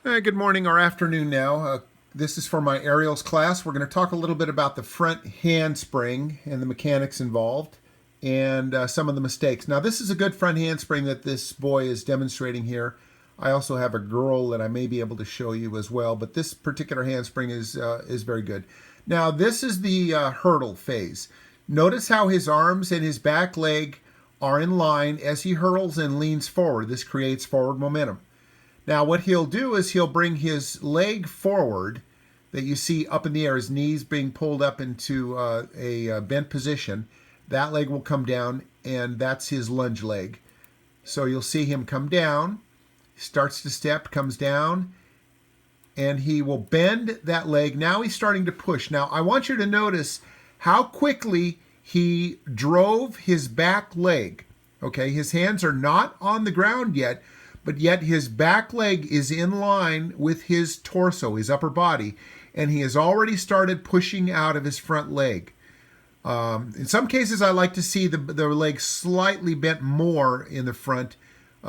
Good morning or afternoon now. This is for my aerials class. We're going to talk a little bit about the front handspring and the mechanics involved and some of the mistakes. Now, this is a good front handspring that this boy is demonstrating here. I also have a girl that I may be able to show you as well, but this particular handspring is very good. Now, this is the hurdle phase. Notice how his arms and his back leg are in line as he hurdles and leans forward. This creates forward momentum. Now what he'll do is he'll bring his leg forward that you see up in the air, his knees being pulled up into a bent position. That leg will come down, and that's his lunge leg. So you'll see him come down, starts to step, comes down, and he will bend that leg. Now he's starting to push. Now I want you to notice how quickly he drove his back leg. Okay, his hands are not on the ground yet, but yet his back leg is in line with his torso, his upper body, and he has already started pushing out of his front leg. In some cases, I like to see the leg slightly bent more in the front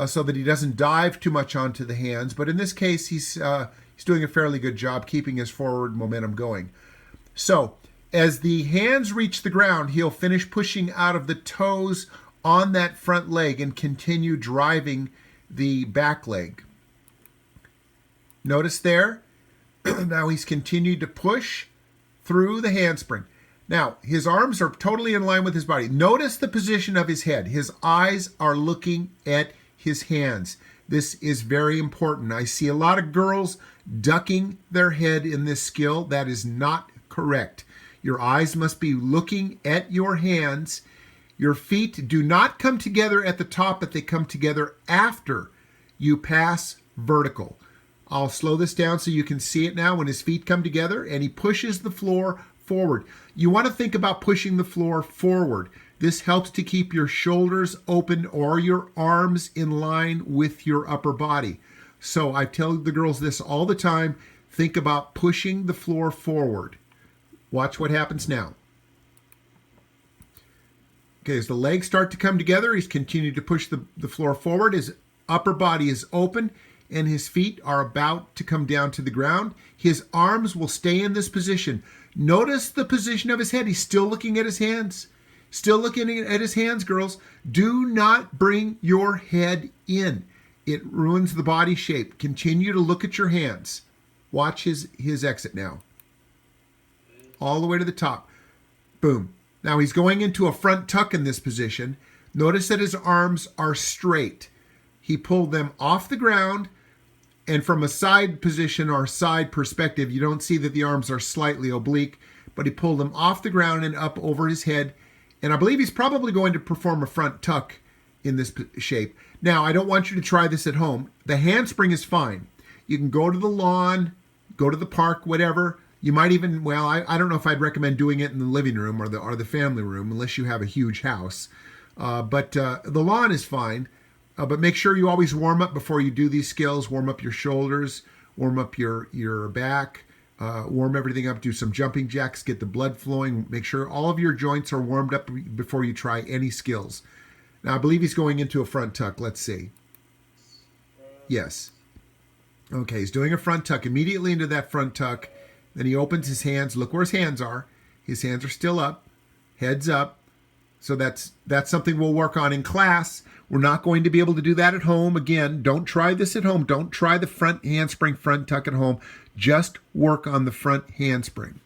so that he doesn't dive too much onto the hands, but in this case, he's doing a fairly good job keeping his forward momentum going. So, as the hands reach the ground, he'll finish pushing out of the toes on that front leg and continue driving the back leg. Notice there, now he's continued to push through the handspring. Now, his arms are totally in line with his body. Notice the position of his head. His eyes are looking at his hands. This is very important. I see a lot of girls ducking their head in this skill. That is not correct. Your eyes must be looking at your hands. Your feet do not come together at the top, but they come together after you pass vertical. I'll slow this down so you can see it now when his feet come together and he pushes the floor forward. You want to think about pushing the floor forward. This helps to keep your shoulders open or your arms in line with your upper body. So I tell the girls this all the time. Think about pushing the floor forward. Watch what happens now. Okay, as the legs start to come together, he's continued to push the floor forward. His upper body is open and his feet are about to come down to the ground. His arms will stay in this position. Notice the position of his head. He's still looking at his hands. Still looking at his hands, girls. Do not bring your head in. It ruins the body shape. Continue to look at your hands. Watch his exit now. All the way to the top. Boom. Now he's going into a front tuck in this position. Notice that his arms are straight. He pulled them off the ground, and from a side position or side perspective, you don't see that the arms are slightly oblique, but he pulled them off the ground and up over his head. And I believe he's probably going to perform a front tuck in this shape. Now, I don't want you to try this at home. The handspring is fine. You can go to the lawn, go to the park, whatever. You might even, well, I don't know if I'd recommend doing it in the living room or the family room unless you have a huge house. But the lawn is fine. But make sure you always warm up before you do these skills. Warm up your shoulders, warm up your back, warm everything up. Do some jumping jacks, get the blood flowing. Make sure all of your joints are warmed up before you try any skills. Now, I believe he's going into a front tuck. Let's see. Yes. Okay, he's doing a front tuck. Immediately into that front tuck. Then he opens his hands. Look where his hands are. His hands are still up. Heads up. So that's something we'll work on in class. We're not going to be able to do that at home. Again, don't try this at home. Don't try the front handspring front tuck at home. Just work on the front handspring.